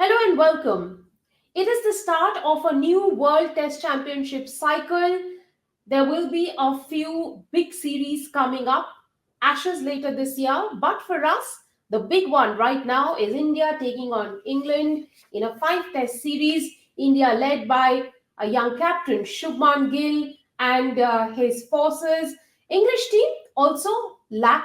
Hello and welcome. It is the start of a new World Test Championship cycle. There will be a few big series coming up, Ashes later this year, but for us, the big one right now is India taking on England in a five-test series. India led by a young captain, Shubman Gill, and his forces. English team also lack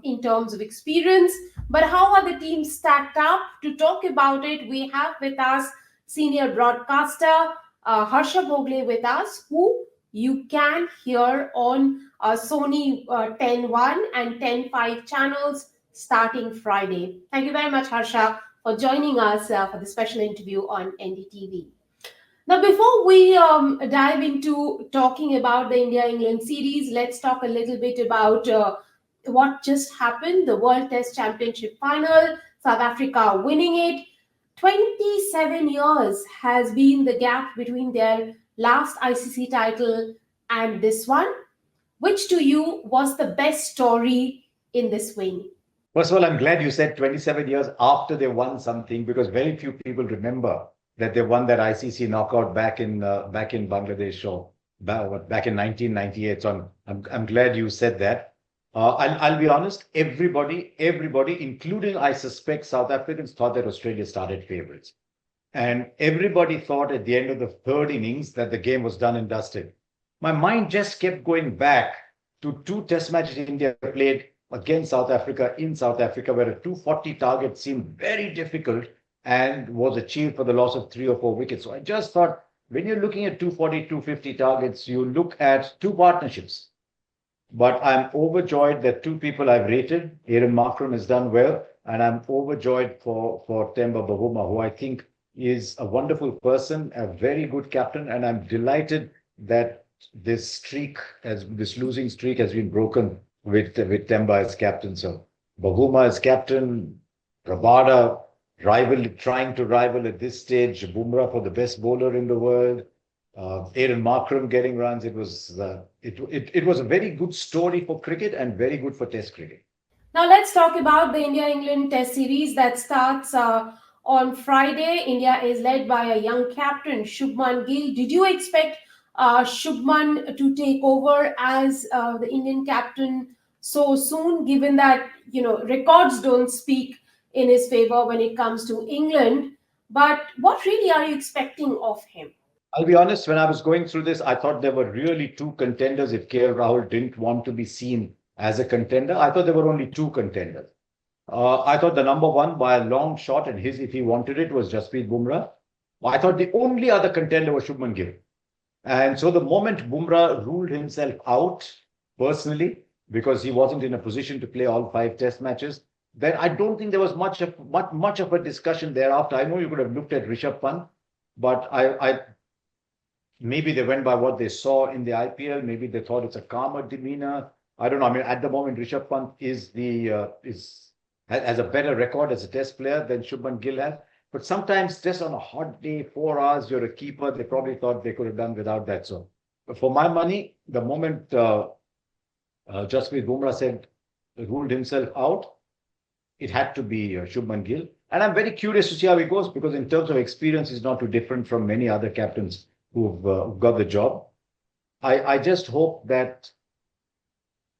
in terms of experience, but how are the teams stacked up? To talk about it, we have with us senior broadcaster Harsha Bhogle with us, who you can hear on Sony 10.1 and 10.5 channels starting Friday. Thank you very much, Harsha, for joining us for the special interview on NDTV. Now, before we dive into talking about the India England series, let's talk a little bit about what just happened, the World Test Championship final, South Africa winning it. 27 years has been the gap between their last ICC title and this one. Which to you was the best story in this win? First of all, I'm glad you said 27 years after they won something because very few people remember that they won that ICC knockout back in Bangladesh or back in 1998. So I'm glad you said that. I'll be honest. Everybody, including I suspect South Africans, thought that Australia started favourites, and everybody thought at the end of the third innings that the game was done and dusted. My mind just kept going back to two Test matches India played against South Africa in South Africa, where a 240 target seemed very difficult and was achieved for the loss of 3 or 4 wickets. So I just thought, when you're looking at 240, 250 targets, you look at two partnerships. But I'm overjoyed that two people I've rated. Aaron Markram has done well, and I'm overjoyed for Temba Bavuma, who I think is a wonderful person, a very good captain, and I'm delighted that this losing streak has been broken with Temba as captain. So Bavuma as captain, Rabada trying to rival at this stage Bumrah for the best bowler in the world. Aaron Markram getting runs. It was a very good story for cricket and very good for Test cricket. Now let's talk about the India-England Test series that starts on Friday. India is led by a young captain, Shubman Gill. Did you expect Shubman to take over as the Indian captain so soon, given that records don't speak in his favor when it comes to England? But what really are you expecting of him? I'll be honest, when I was going through this, I thought there were really two contenders if KL Rahul didn't want to be seen as a contender. I thought there were only two contenders. I thought the number one by a long shot, and if he wanted it, was Jasprit Bumrah. I thought the only other contender was Shubman Gill. And so the moment Bumrah ruled himself out personally, because he wasn't in a position to play all 5 Test matches, then I don't think there was much of a discussion thereafter. I know you could have looked at Rishabh Pant, but I maybe they went by what they saw in the IPL. Maybe they thought it's a calmer demeanor. I don't know. I mean, at the moment, Rishabh Pant has a better record as a Test player than Shubman Gill has. But sometimes just on a hot day, 4 hours, you're a keeper. They probably thought they could have done without that. So, but for my money, the moment Jasprit Bumrah ruled himself out, it had to be Shubman Gill. And I'm very curious to see how he goes, because in terms of experience, he's not too different from many other captains who've got the job. I just hope that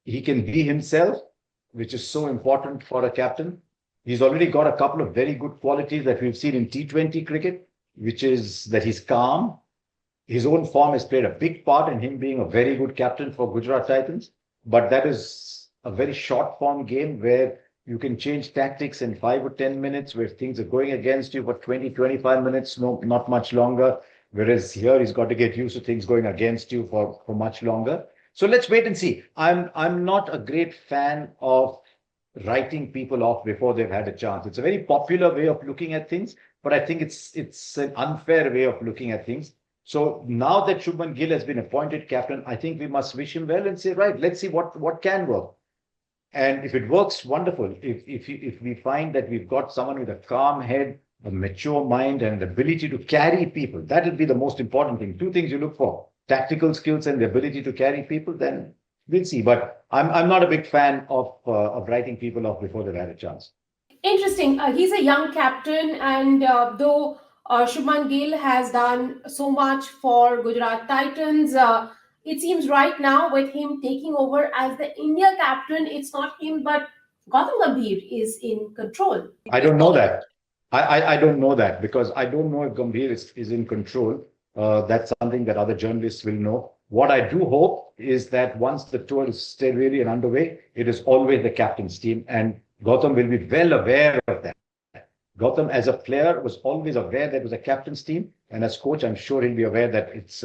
he can be himself, which is so important for a captain. He's already got a couple of very good qualities that we've seen in T20 cricket, which is that he's calm. His own form has played a big part in him being a very good captain for Gujarat Titans. But that is a very short form game where you can change tactics in 5 or 10 minutes, where things are going against you for 20, 25 minutes, no, not much longer. Whereas here he's got to get used to things going against you for much longer. So let's wait and see. I'm not a great fan of writing people off before they've had a chance. It's a very popular way of looking at things, but I think it's an unfair way of looking at things. So now that Shubman Gill has been appointed captain, I think we must wish him well and say, right, let's see what can work. And if it works, wonderful. If we find that we've got someone with a calm head, a mature mind, and an ability to carry people, that will be the most important thing. Two things you look for: tactical skills and the ability to carry people. Then we'll see. But I'm not a big fan of writing people off before they've had a chance. Interesting. He's a young captain, and though Shubman Gill has done so much for Gujarat Titans, it seems right now with him taking over as the India captain, it's not him, but Gautam Gambhir is in control. I don't know that. I don't know that because I don't know if Gambhir is in control. That's something that other journalists will know. What I do hope is that once the tour is still really and underway, it is always the captain's team, and Gautam will be well aware of that. Gautam, as a player, was always aware that it was a captain's team, and as coach, I'm sure he'll be aware that it's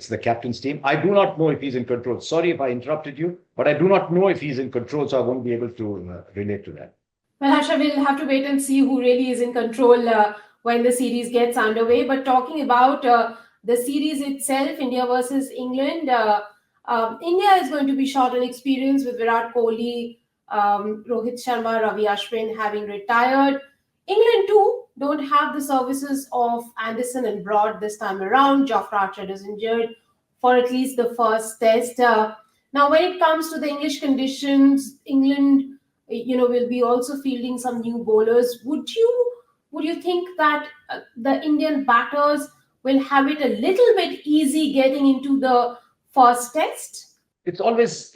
the captain's team. I do not know if he's in control. Sorry if I interrupted you, but I do not know if he's in control, so I won't be able to relate to that. Well, Harsha, we'll have to wait and see who really is in control when the series gets underway. But talking about the series itself, India versus England, India is going to be short on experience with Virat Kohli, Rohit Sharma, Ravi Ashwin having retired. England too don't have the services of Anderson and Broad this time around. Jofra Archer is injured for at least the first test. Now, when it comes to the English conditions, England, will be also fielding some new bowlers. Would you think that the Indian batters will have it a little bit easy getting into the first test? It's always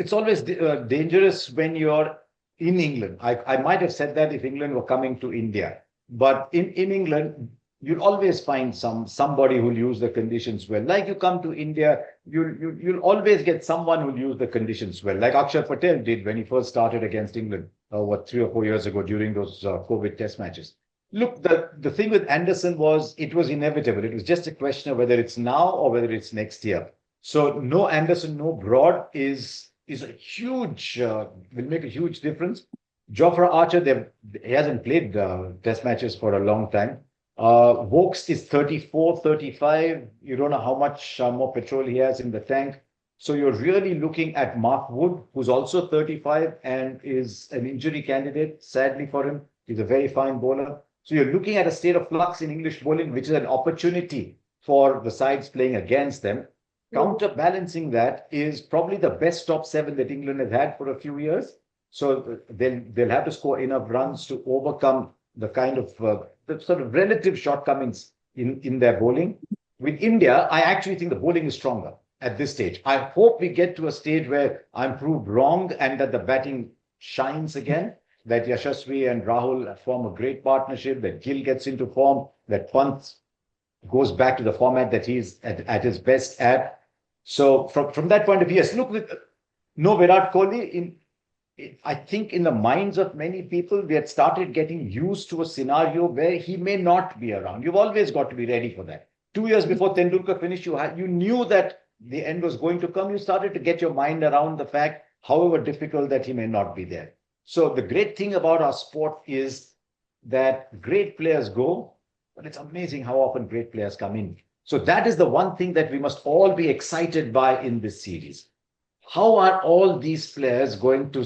dangerous when you're in England. I might have said that if England were coming to India, but in England you'll always find somebody who'll use the conditions well. Like you come to India, you'll always get someone who'll use the conditions well, like Akshar Patel did when he first started against England, 3 or 4 years ago during those COVID test matches. Look, the thing with Anderson was it was inevitable. It was just a question of whether it's now or whether it's next year. So no Anderson, no Broad is a huge will make a huge difference. Jofra Archer, he hasn't played test matches for a long time. Vokes is 34, 35. You don't know how much more petrol he has in the tank. So you're really looking at Mark Wood, who's also 35 and is an injury candidate, sadly for him. He's a very fine bowler. So you're looking at a state of flux in English bowling, which is an opportunity for the sides playing against them. Counterbalancing that is probably the best top seven that England has had for a few years. So they'll have to score enough runs to overcome the kind of the sort of relative shortcomings in their bowling. With India, I actually think the bowling is stronger at this stage. I hope we get to a stage where I'm proved wrong and that the batting shines again, that Yashasvi and Rahul form a great partnership, that Gill gets into form, that Pant goes back to the format that he's at his best at. So from that point of view, yes, look, with no Virat Kohli, I think in the minds of many people, we had started getting used to a scenario where he may not be around. You've always got to be ready for that. 2 years before Tendulkar finished, you knew that the end was going to come. You started to get your mind around the fact, however difficult, that he may not be there. So the great thing about our sport is that great players go, but it's amazing how often great players come in. So that is the one thing that we must all be excited by in this series. How are all these players going to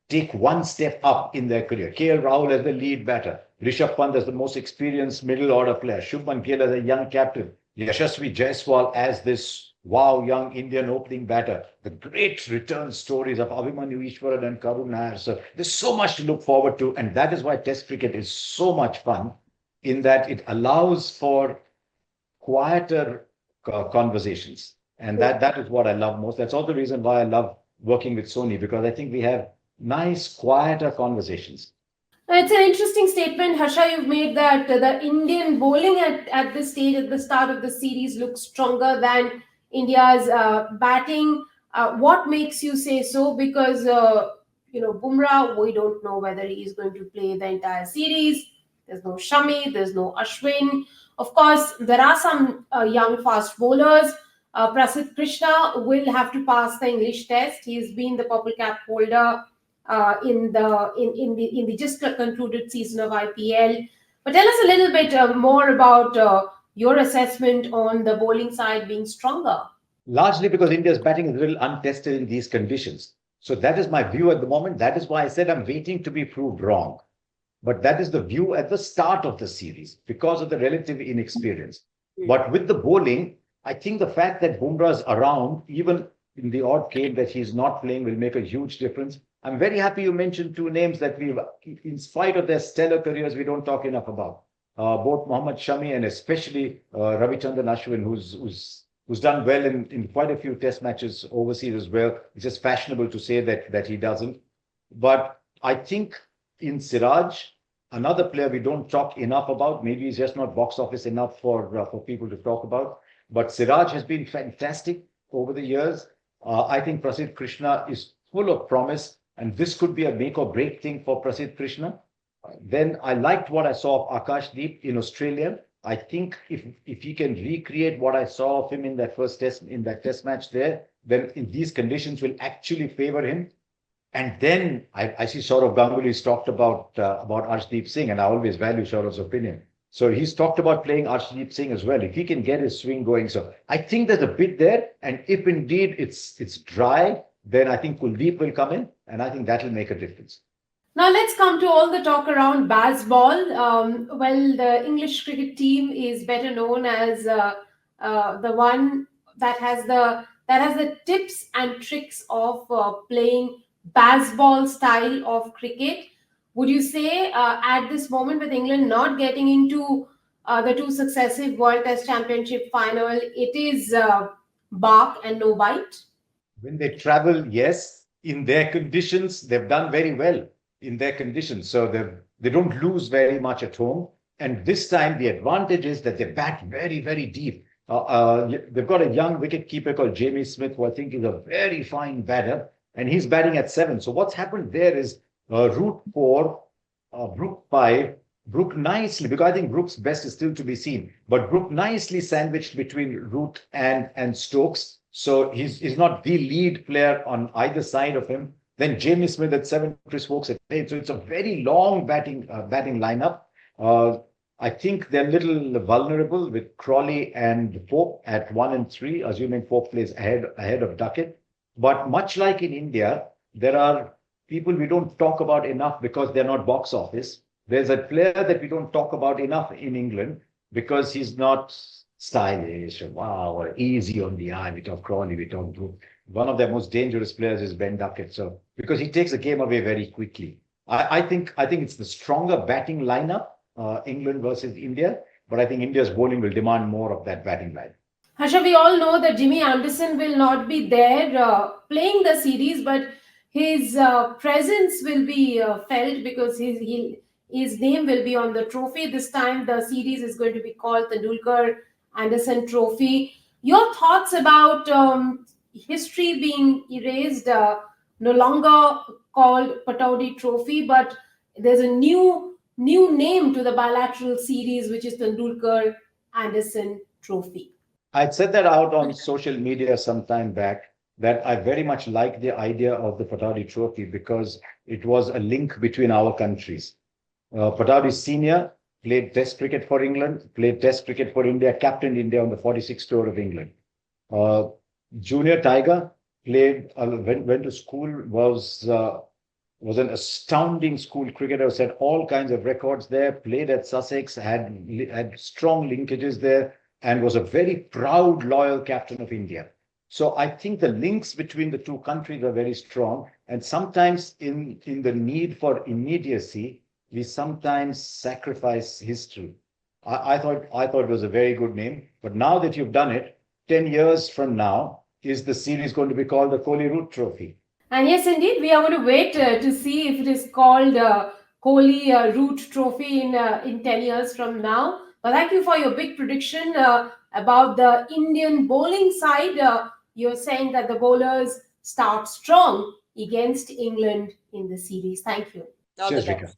take one step up in their career? KL Rahul as the lead batter, Rishabh Pant as the most experienced middle order player, Shubman Gill as a young captain, Yashasvi Jaiswal as this wow young Indian opening batter. The great return stories of Abhimanyu Ishwaran and Karun Nair. So there's so much to look forward to, and that is why Test cricket is so much fun, in that it allows for quieter conversations. And that is what I love most. That's also the reason why I love working with Sony, because I think we have nice, quieter conversations. It's an interesting statement, Harsha. You've made that the Indian bowling at this stage, at the start of the series, looks stronger than India's batting. What makes you say so? Because, Bumrah, we don't know whether he is going to play the entire series. There's no Shami, there's no Ashwin. Of course, there are some young fast bowlers. Prasidh Krishna will have to pass the English test. He's been the purple cap holder in the just concluded season of IPL. But tell us a little bit more about your assessment on the bowling side being stronger. Largely because India's batting is a little untested in these conditions. So that is my view at the moment. That is why I said I'm waiting to be proved wrong. But that is the view at the start of the series because of the relative inexperience. But with the bowling, I think the fact that Bumrah is around, even in the odd game that he's not playing, will make a huge difference. I'm very happy you mentioned two names that we've, in spite of their stellar careers, we don't talk enough about. Both Mohammad Shami and especially Ravichandran Ashwin, who's done well in quite a few test matches overseas as well. It's just fashionable to say that he doesn't. But I think in Siraj, another player we don't talk enough about, maybe he's just not box office enough for people to talk about. But Siraj has been fantastic over the years. I think Prasidh Krishna is full of promise, and this could be a make or break thing for Prasidh Krishna. Then I liked what I saw of Akashdeep in Australia. I think if he can recreate what I saw of him in that test match there, then in these conditions will actually favor him. And then I see Saurav Ganguly's talked about Arshdeep Singh, and I always value Saurav's opinion. So he's talked about playing Arshdeep Singh as well, if he can get his swing going. So I think there's a bit there, and if indeed it's dry, then I think Kuldeep will come in, and I think that will make a difference. Now let's come to all the talk around Bazball. Well, the English cricket team is better known as the one that has the tips and tricks of playing Bazball style of cricket. Would you say at this moment, with England not getting into the two successive World Test Championship final, it is bark and no bite? When they travel, yes, in their conditions, they've done very well in their conditions. So they don't lose very much at home. And this time, the advantage is that they bat very, very deep. They've got a young wicketkeeper called Jamie Smith, who I think is a very fine batter, and he's batting at 7. So what's happened there is Root 4, Brook 5, Brook nicely, because I think Brook's best is still to be seen, but Brook nicely sandwiched between Root and Stokes. So he's not the lead player on either side of him. Then Jamie Smith at 7, Chris Wokes at 8. So it's a very long batting lineup. I think they're a little vulnerable with Crawley and Pope at 1 and 3, assuming Pope plays ahead of Duckett. But much like in India, there are people we don't talk about enough because they're not box office. There's a player that we don't talk about enough in England because he's not stylish, wow, or easy on the eye. We talk Crawley, we talk Brook. One of their most dangerous players is Ben Duckett. So because he takes the game away very quickly. I think it's the stronger batting lineup, England versus India, but I think India's bowling will demand more of that batting line. Harsha, we all know that Jimmy Anderson will not be there playing the series, but his presence will be felt because his name will be on the trophy. This time the series is going to be called the Dulgar Anderson Trophy. Your thoughts about history being erased, no longer called Pataudi Trophy, but there's a new name to the bilateral series, which is the Dulgar Anderson Trophy. I'd said that out on social media some time back, that I very much like the idea of the Pataudi Trophy because it was a link between our countries. Pataudi Senior played Test cricket for England, played Test cricket for India, captained India on the 46th tour of England. Junior Tiger played, went to school, was an astounding school cricketer, set all kinds of records there, played at Sussex, had strong linkages there, and was a very proud, loyal captain of India. So I think the links between the two countries are very strong. And sometimes in the need for immediacy, we sometimes sacrifice history. I thought it was a very good name. But now that you've done it, 10 years from now, is the series going to be called the Kohli Root Trophy? And yes, indeed, we are going to wait to see if it is called Kohli Root Trophy in 10 years from now. But thank you for your big prediction about the Indian bowling side. You're saying that the bowlers start strong against England in the series. Thank you. Cheers, Rica.